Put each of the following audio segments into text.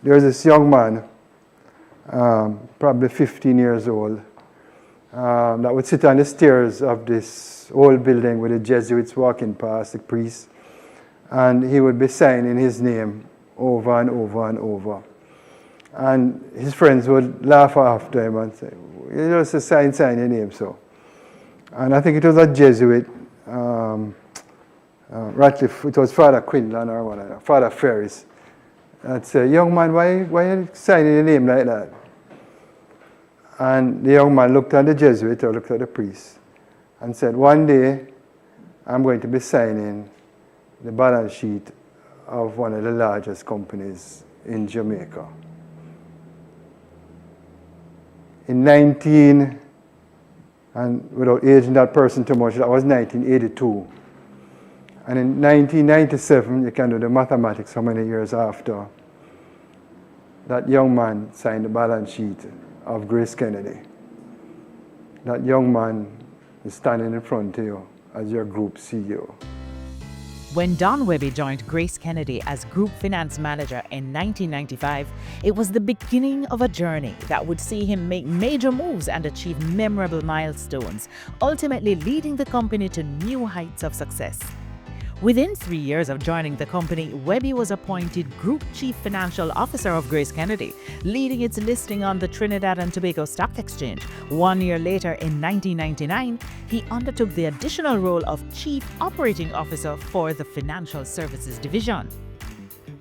there's this young man, probably 15 years old, that would sit on the stairs of this old building with the Jesuits walking past, the priest, and he would be signing his name over and over and over. And his friends would laugh after him and say, you just sign your name, so. And I think it was a Jesuit, Ratcliffe, it was Father Quinlan or whatever, Father Ferris. I'd say, young man, why are you signing your name like that? And the young man looked at the Jesuit or looked at the priest and said, one day I'm going to be signing the balance sheet of one of the largest companies in Jamaica. In and without aging that person too much, that was 1982. And in 1997, you can do the mathematics how many years after, that young man signed the balance sheet of GraceKennedy. That young man is standing in front of you as your group CEO. When Don Wehby joined GraceKennedy as Group Finance Manager in 1995, it was the beginning of a journey that would see him make major moves and achieve memorable milestones, ultimately leading the company to new heights of success. Within 3 years of joining the company, Wehby was appointed Group Chief Financial Officer of GraceKennedy, leading its listing on the Trinidad and Tobago Stock Exchange. 1 year later, in 1999, he undertook the additional role of Chief Operating Officer for the Financial Services Division.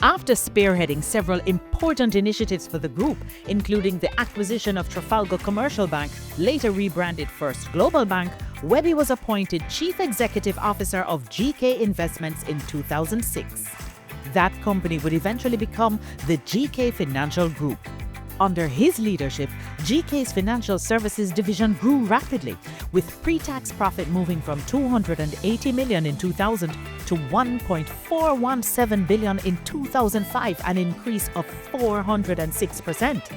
After spearheading several important initiatives for the group, including the acquisition of Trafalgar Commercial Bank, later rebranded First Global Bank, Wehby was appointed Chief Executive Officer of GK Investments in 2006. That company would eventually become the GK Financial Group. Under his leadership, GK's Financial Services Division grew rapidly, with pre-tax profit moving from $280 million in 2000 to $1.417 billion in 2005, an increase of 406%.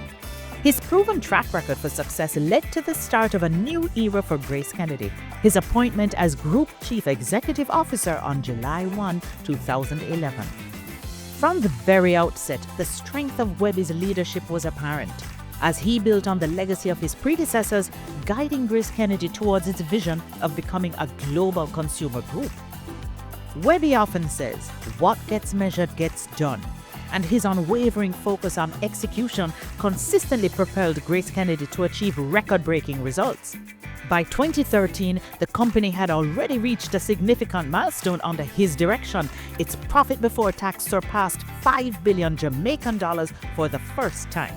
His proven track record for success led to the start of a new era for GraceKennedy, his appointment as Group Chief Executive Officer on July 1, 2011. From the very outset, the strength of Wehby's leadership was apparent, as he built on the legacy of his predecessors, guiding GraceKennedy towards its vision of becoming a global consumer group. Wehby often says, what gets measured gets done, and his unwavering focus on execution consistently propelled GraceKennedy to achieve record-breaking results. By 2013, the company had already reached a significant milestone under his direction. Its profit before tax surpassed 5 billion Jamaican dollars for the first time.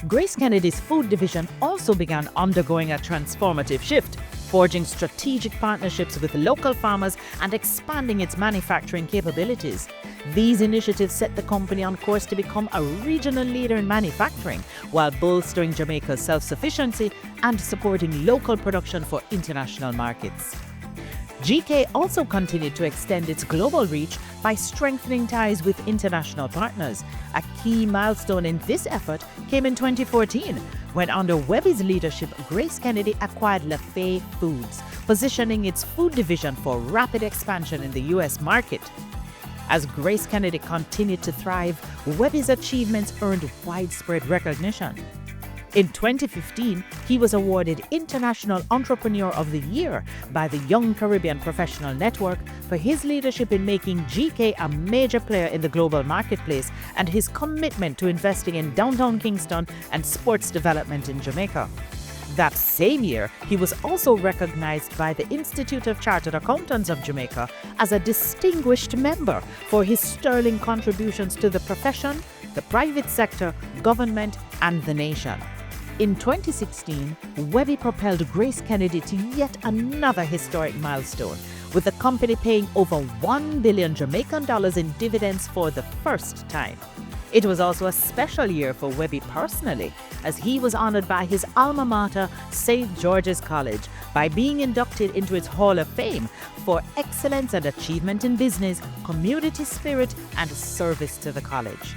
GraceKennedy's food division also began undergoing a transformative shift, forging strategic partnerships with local farmers and expanding its manufacturing capabilities. These initiatives set the company on course to become a regional leader in manufacturing, while bolstering Jamaica's self-sufficiency and supporting local production for international markets. GK also continued to extend its global reach by strengthening ties with international partners. A key milestone in this effort came in 2014, when under Wehby's leadership, GraceKennedy acquired Lafay Foods, positioning its food division for rapid expansion in the U.S. market. As GraceKennedy continued to thrive, Wehby's achievements earned widespread recognition. In 2015, he was awarded International Entrepreneur of the Year by the Young Caribbean Professional Network for his leadership in making GK a major player in the global marketplace and his commitment to investing in downtown Kingston and sports development in Jamaica. That same year, he was also recognized by the Institute of Chartered Accountants of Jamaica as a distinguished member for his sterling contributions to the profession, the private sector, government, and the nation. In 2016, Wehby propelled GraceKennedy to yet another historic milestone, with the company paying over 1 billion Jamaican dollars in dividends for the first time. It was also a special year for Wehby personally, as he was honored by his alma mater, St. George's College, by being inducted into its Hall of Fame for excellence and achievement in business, community spirit, and service to the college.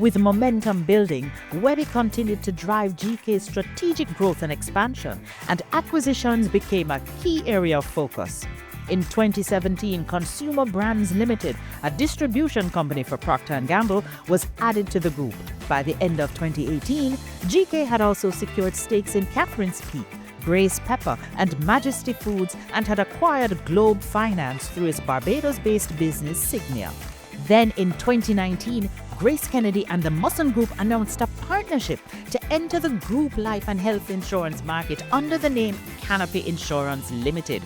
With momentum building, Wehby continued to drive GK's strategic growth and expansion, and acquisitions became a key area of focus. In 2017, Consumer Brands Limited, a distribution company for Procter & Gamble, was added to the group. By the end of 2018, GK had also secured stakes in Catherine's Peak, Grace Pepper, and Majesty Foods, and had acquired Globe Finance through its Barbados-based business Signia. Then in 2019, GraceKennedy and the Musson Group announced a partnership to enter the group life and health insurance market under the name Canopy Insurance Limited.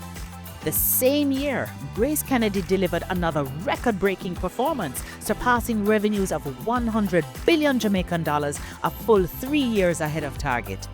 The same year, GraceKennedy delivered another record-breaking performance, surpassing revenues of 100 billion Jamaican dollars, a full 3 years ahead of target.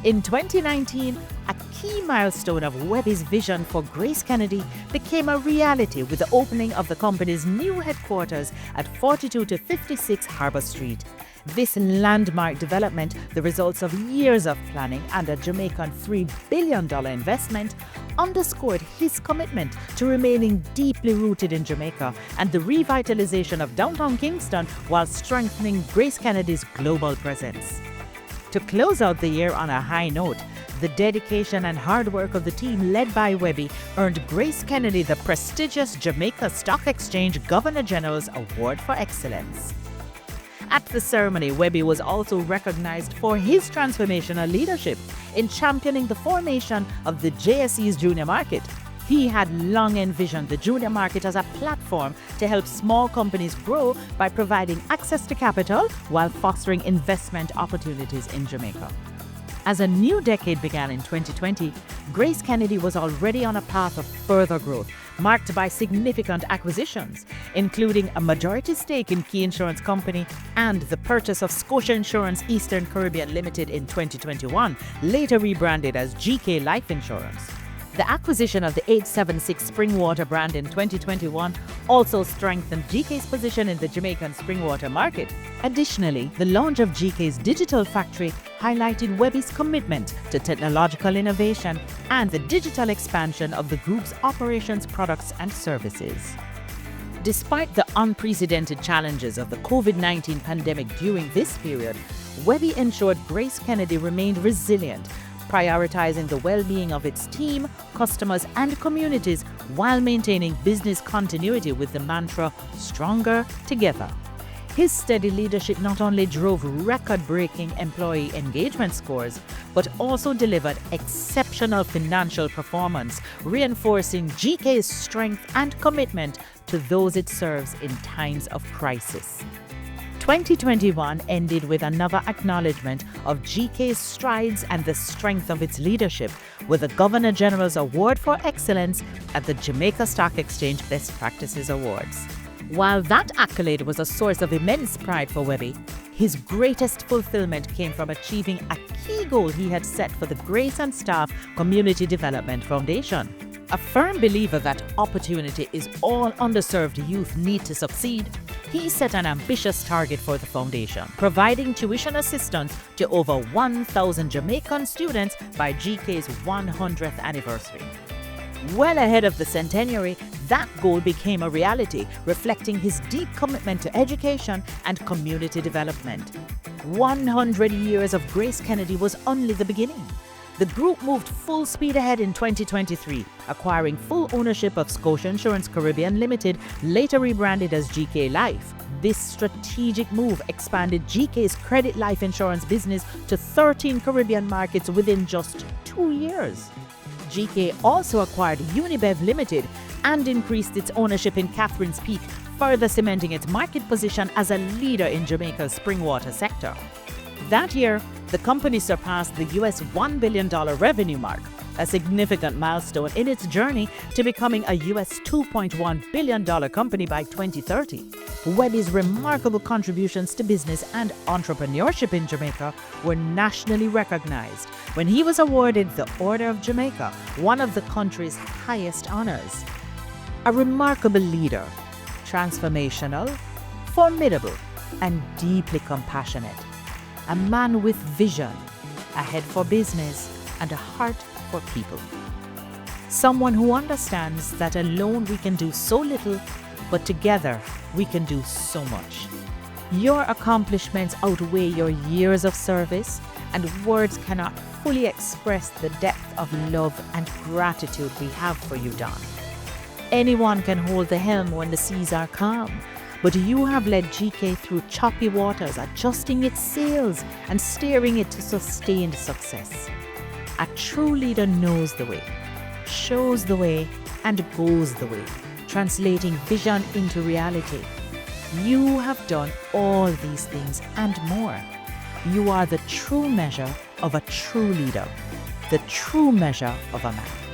In 2019, a key milestone of Wehby's vision for GraceKennedy became a reality with the opening of the company's new headquarters at 42 to 56 Harbour Street. This landmark development, the results of years of planning and a Jamaican $3 billion investment, underscored his commitment to remaining deeply rooted in Jamaica and the revitalization of downtown Kingston while strengthening GraceKennedy's global presence. To close out the year on a high note, the dedication and hard work of the team led by Wehby earned GraceKennedy the prestigious Jamaica Stock Exchange Governor General's Award for Excellence. At the ceremony, Wehby was also recognized for his transformational leadership in championing the formation of the JSE's junior market. He had long envisioned the junior market as a platform to help small companies grow by providing access to capital while fostering investment opportunities in Jamaica. As a new decade began in 2020, GraceKennedy was already on a path of further growth, marked by significant acquisitions, including a majority stake in Key Insurance Company and the purchase of Scotia Insurance Eastern Caribbean Limited in 2021, later rebranded as GK Life Insurance. The acquisition of the 876 Springwater brand in 2021 also strengthened GK's position in the Jamaican Springwater market. Additionally, the launch of GK's digital factory highlighted Wehby's commitment to technological innovation and the digital expansion of the group's operations, products, and services. Despite the unprecedented challenges of the COVID-19 pandemic during this period, Wehby ensured GraceKennedy remained resilient, prioritizing the well-being of its team, customers, and communities while maintaining business continuity with the mantra, "Stronger Together." His steady leadership not only drove record-breaking employee engagement scores, but also delivered exceptional financial performance, reinforcing GK's strength and commitment to those it serves in times of crisis. 2021 ended with another acknowledgement of GK's strides and the strength of its leadership, with the Governor General's Award for Excellence at the Jamaica Stock Exchange Best Practices Awards. While that accolade was a source of immense pride for Wehby, his greatest fulfillment came from achieving a key goal he had set for the Grace and Staff Community Development Foundation. A firm believer that opportunity is all underserved youth need to succeed, he set an ambitious target for the foundation, providing tuition assistance to over 1,000 Jamaican students by GK's 100th anniversary. Well ahead of the centenary, that goal became a reality, reflecting his deep commitment to education and community development. 100 years of GraceKennedy was only the beginning. The group moved full speed ahead in 2023, acquiring full ownership of Scotia Insurance Caribbean Limited, later rebranded as GK Life. This strategic move expanded GK's credit life insurance business to 13 Caribbean markets within just 2 years. GK also acquired Unibev Limited and increased its ownership in Catherine's Peak, further cementing its market position as a leader in Jamaica's springwater sector. That year, the company surpassed the US $1 billion revenue mark, a significant milestone in its journey to becoming a US $2.1 billion company by 2030. Wehby's remarkable contributions to business and entrepreneurship in Jamaica were nationally recognized when he was awarded the Order of Jamaica, one of the country's highest honors. A remarkable leader, transformational, formidable, and deeply compassionate. A man with vision, a head for business, and a heart for people. Someone who understands that alone we can do so little, but together we can do so much. Your accomplishments outweigh your years of service, and words cannot fully express the depth of love and gratitude we have for you, Don. Anyone can hold the helm when the seas are calm, but you have led GK through choppy waters, adjusting its sails and steering it to sustained success. A true leader knows the way, shows the way, and goes the way, translating vision into reality. You have done all these things and more. You are the true measure of a true leader, the true measure of a man.